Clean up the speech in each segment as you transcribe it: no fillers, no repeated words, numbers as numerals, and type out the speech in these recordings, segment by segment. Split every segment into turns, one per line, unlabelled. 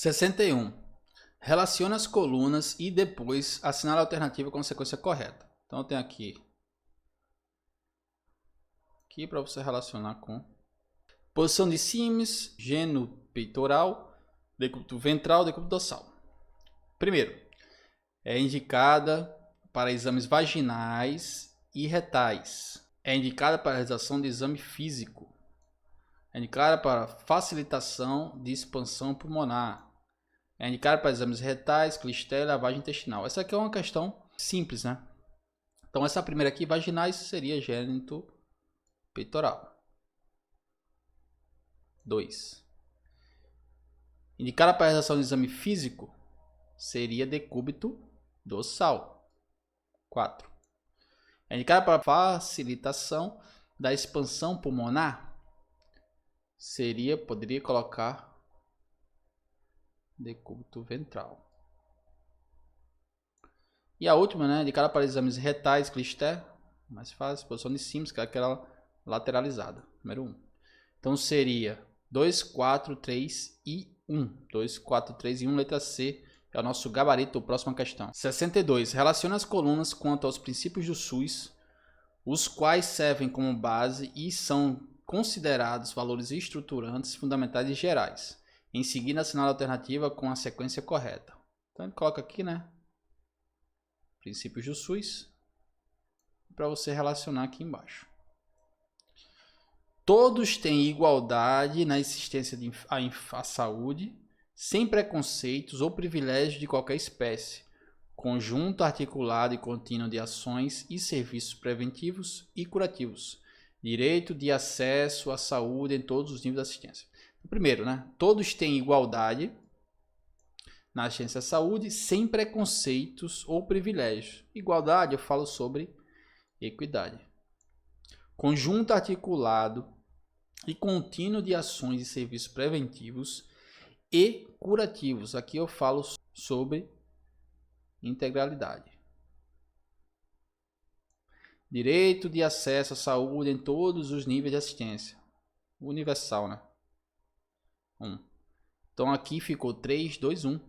61. Relaciona as colunas e depois assinale a alternativa com a sequência correta. Então eu tenho aqui para você relacionar com posição de Sims, gênio peitoral, decúbito ventral, decúbito dorsal. Primeiro, é indicada para exames vaginais e retais. É indicada para a realização de exame físico. É indicada para facilitação de expansão pulmonar. É indicada para exames retais, clistéria e lavagem intestinal. Essa aqui é uma questão simples, né? Então essa primeira aqui, vaginais, seria gênito peitoral. 2. Indicada para a realização de exame físico seria decúbito dorsal. 4. É indicada para facilitação da expansão pulmonar poderia colocar decúbito ventral. E a última, né, indicada para exames retais, clistéria, mais fácil, posição de Sims, que é aquela lateralizada, número 1. Então seria 2, 4, 3 e 1. 2, 4, 3 e 1, letra C, é o nosso gabarito, próxima questão. 62. Relaciona as colunas quanto aos princípios do SUS, os quais servem como base e são considerados valores estruturantes fundamentais e gerais. Em seguida, assinale a alternativa com a sequência correta. Então ele coloca aqui, né? Princípios do SUS, para você relacionar aqui embaixo. Todos têm igualdade na assistência à saúde, sem preconceitos ou privilégios de qualquer espécie. Conjunto articulado e contínuo de ações e serviços preventivos e curativos. Direito de acesso à saúde em todos os níveis de assistência. Primeiro, né? Todos têm igualdade na assistência à saúde, sem preconceitos ou privilégios. Igualdade, eu falo sobre equidade. Conjunto articulado e contínuo de ações e serviços preventivos e curativos. Aqui eu falo sobre integralidade. Direito de acesso à saúde em todos os níveis de assistência. Universal, né? 1. Então aqui ficou 3, 2, 1.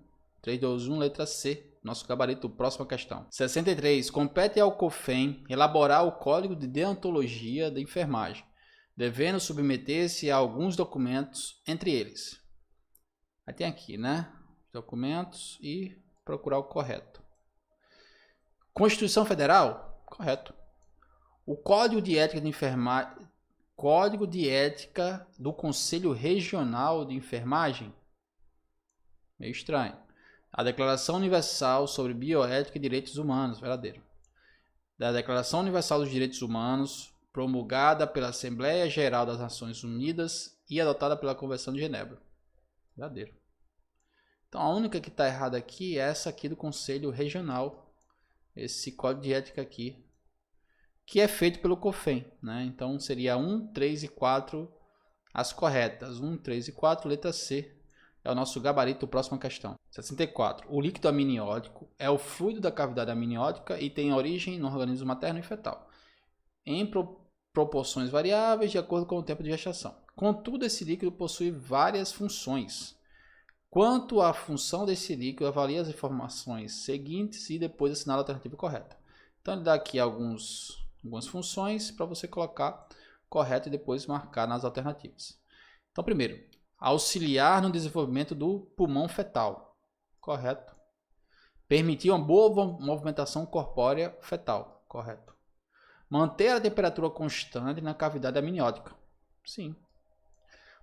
3, 2, 1, letra C. Nosso gabarito, próxima questão. 63. Compete ao COFEN elaborar o Código de Deontologia da Enfermagem, devendo submeter-se a alguns documentos, entre eles. Aí tem aqui, né? Documentos e procurar o correto. Constituição Federal? Correto. O Código de Ética de Enfermagem, Código de Ética do Conselho Regional de Enfermagem? Meio estranho. A Declaração Universal sobre Bioética e Direitos Humanos, verdadeiro. Da Declaração Universal dos Direitos Humanos, promulgada pela Assembleia Geral das Nações Unidas e adotada pela Convenção de Genebra. Verdadeiro. Então a única que está errada aqui é essa aqui do Conselho Regional. Esse código de ética aqui, que é feito pelo COFEN, né? Então seria 1, 3 e 4 as corretas. 1, 3 e 4, letra C. É o nosso gabarito, próxima questão. 64. O líquido amniótico é o fluido da cavidade amniótica e tem origem no organismo materno e fetal, em proporções variáveis de acordo com o tempo de gestação. Contudo, esse líquido possui várias funções. Quanto à função desse líquido, avalie as informações seguintes e depois assinale a alternativa correta. Então ele dá aqui algumas funções para você colocar correto e depois marcar nas alternativas. Então primeiro, auxiliar no desenvolvimento do pulmão fetal. Correto. Permitir uma boa movimentação corpórea fetal. Correto. Manter a temperatura constante na cavidade amniótica. Sim.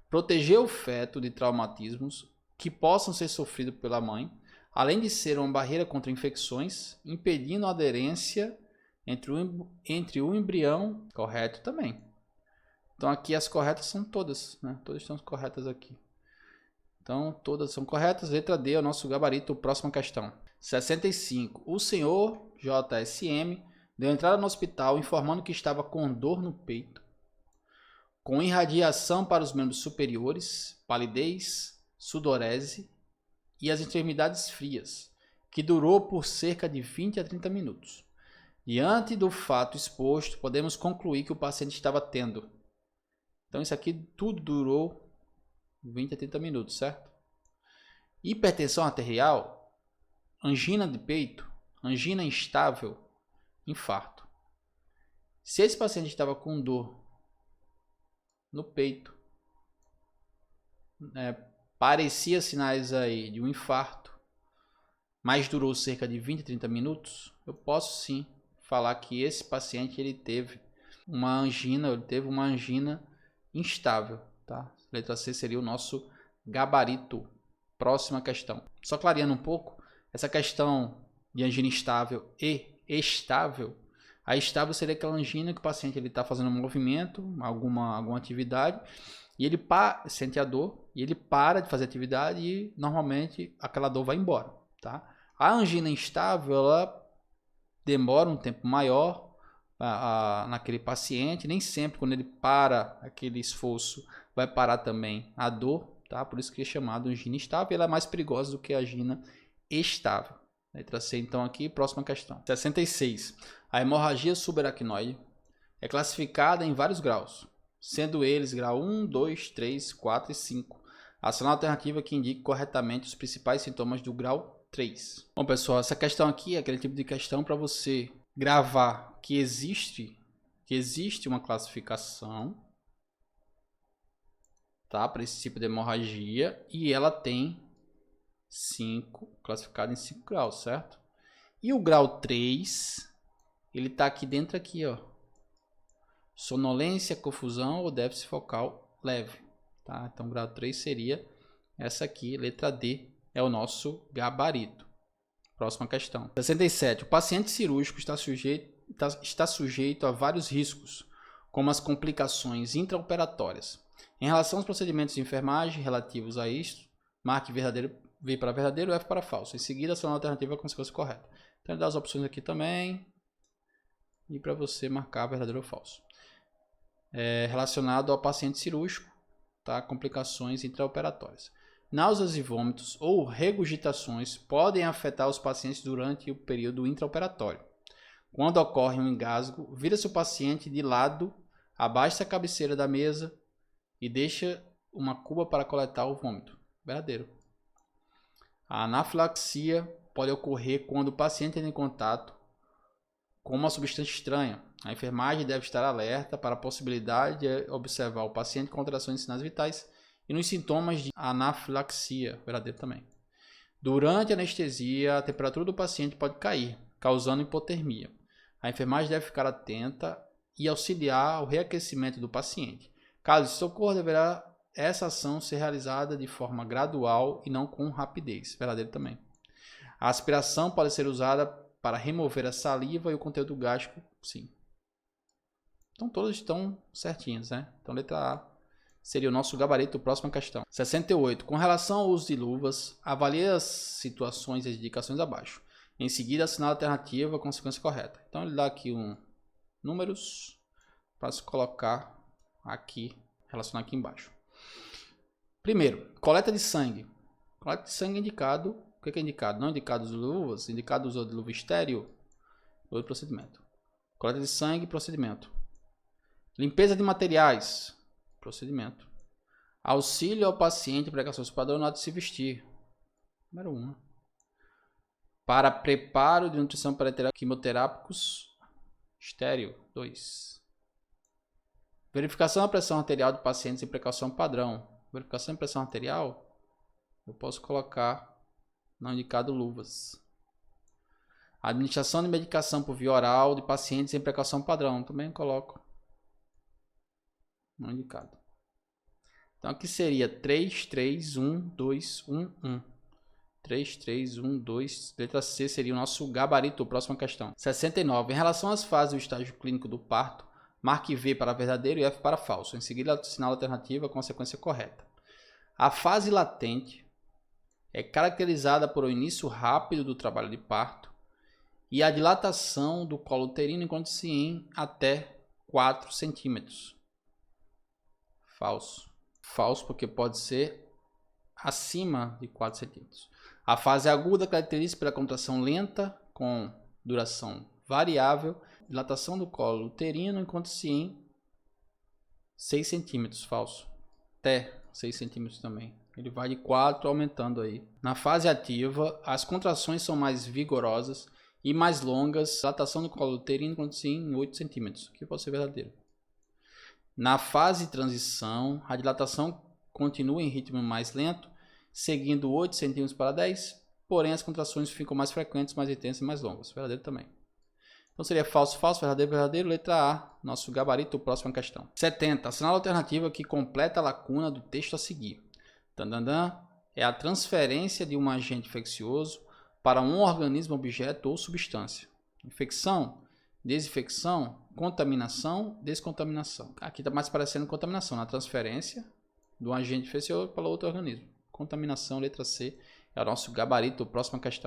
Proteger o feto de traumatismos que possam ser sofridos pela mãe, além de ser uma barreira contra infecções, impedindo a aderência entre o embrião. Correto também. Então aqui as corretas são todas, né? Todas estão corretas aqui. Então todas são corretas. Letra D é o nosso gabarito. Próxima questão. 65. O senhor JSM deu entrada no hospital informando que estava com dor no peito, com irradiação para os membros superiores, palidez, sudorese e as extremidades frias, que durou por cerca de 20 a 30 minutos. Diante do fato exposto, podemos concluir que o paciente estava tendo. Então isso aqui tudo durou 20 a 30 minutos, certo? Hipertensão arterial, angina de peito, angina instável, infarto. Se esse paciente estava com dor no peito, parecia sinais aí de um infarto, mas durou cerca de 20 a 30 minutos, eu posso sim falar que esse paciente ele teve uma angina instável, tá? Letra C seria o nosso gabarito. Próxima questão. Só clareando um pouco, essa questão de angina instável e estável, a estável seria aquela angina que o paciente está fazendo um movimento, alguma atividade, e ele sente a dor, e ele para de fazer atividade e normalmente aquela dor vai embora, tá? A angina instável, ela demora um tempo maior naquele paciente, nem sempre quando ele para aquele esforço vai parar também a dor, tá? Por isso que é chamado angina instável, ela é mais perigosa do que a angina estável. Letra C então aqui, próxima questão. 66. A hemorragia subaracnoide é classificada em vários graus, sendo eles grau 1, 2, 3, 4 e 5. Ação alternativa que indique corretamente os principais sintomas do grau 3. Bom pessoal, essa questão aqui é aquele tipo de questão para você gravar que existe uma classificação, tá, para esse tipo de hemorragia, e ela tem 5, classificado em 5 graus, certo? E o grau 3, ele tá aqui dentro aqui, ó. Sonolência, confusão ou déficit focal leve, tá? Então, grau 3 seria essa aqui, letra D, é o nosso gabarito. Próxima questão. 67. O paciente cirúrgico está sujeito a vários riscos, como as complicações intraoperatórias. Em relação aos procedimentos de enfermagem relativos a isto, marque verdadeiro, V para verdadeiro, F para falso. Em seguida, a sua alternativa é a consequência correta. Então, ele dá as opções aqui também. E para você marcar verdadeiro ou falso. Relacionado ao paciente cirúrgico, tá? Complicações intraoperatórias. Náuseas e vômitos ou regurgitações podem afetar os pacientes durante o período intraoperatório. Quando ocorre um engasgo, vira-se o paciente de lado, abaixa a cabeceira da mesa e deixa uma cuba para coletar o vômito. Verdadeiro. A anafilaxia pode ocorrer quando o paciente entra em contato com uma substância estranha. A enfermagem deve estar alerta para a possibilidade de observar o paciente com alterações de sinais vitais e nos sintomas de anafilaxia. Verdadeiro também. Durante a anestesia, a temperatura do paciente pode cair, causando hipotermia. A enfermagem deve ficar atenta e auxiliar o reaquecimento do paciente. Caso de socorro, deverá essa ação ser realizada de forma gradual e não com rapidez. Verdadeiro também. A aspiração pode ser usada para remover a saliva e o conteúdo gástrico, sim. Então todas estão certinhas, né? Então letra A seria o nosso gabarito. Próxima questão. 68. Com relação ao uso de luvas, avalie as situações e as indicações abaixo. Em seguida, assinale a alternativa, a consequência correta. Então ele dá aqui números para se colocar aqui, relacionar aqui embaixo. Primeiro, coleta de sangue. Coleta de sangue indicado. O que é indicado? Não indicado uso de luvas, indicado uso de luva estéreo, outro procedimento. Coleta de sangue, procedimento. Limpeza de materiais, procedimento. Auxílio ao paciente, precauções padrão, não há de se vestir. Número 1. Para preparo de nutrição para quimioterápicos, estéreo, 2. Verificação da pressão arterial do paciente sem precaução padrão. Verificação de pressão arterial, eu posso colocar não indicado luvas. Administração de medicação por via oral de pacientes sem precaução padrão, também coloco não indicado. Então aqui seria 3, 3, 1, 2, 1, 1. 3, 3, 1, 2. Letra C seria o nosso gabarito. Próxima questão. 69. Em relação às fases do estágio clínico do parto, marque V para verdadeiro e F para falso. Em seguida, assinale a alternativa, a consequência correta. A fase latente é caracterizada por um início rápido do trabalho de parto e a dilatação do colo uterino encontra-se em até 4 centímetros. Falso. Falso porque pode ser acima de 4 centímetros. A fase aguda caracteriza-se pela contração lenta com duração variável. Dilatação do colo uterino encontra-se em 6 centímetros. Falso. Até 6 centímetros também. Ele vai de 4 aumentando aí. Na fase ativa, as contrações são mais vigorosas e mais longas. A dilatação do colo uterino acontecia em 8 centímetros, que pode ser verdadeiro. Na fase de transição, a dilatação continua em ritmo mais lento, seguindo 8 centímetros para 10, porém as contrações ficam mais frequentes, mais intensas e mais longas. Verdadeiro também. Então seria falso, falso, verdadeiro, verdadeiro. Letra A, nosso gabarito, próxima questão. 70. Assinala a alternativa que completa a lacuna do texto a seguir. Tandandã, é a transferência de um agente infeccioso para um organismo, objeto ou substância. Infecção, desinfecção, contaminação, descontaminação. Aqui está mais parecendo contaminação, na transferência de um agente infeccioso para outro organismo. Contaminação, letra C, é o nosso gabarito, próxima questão.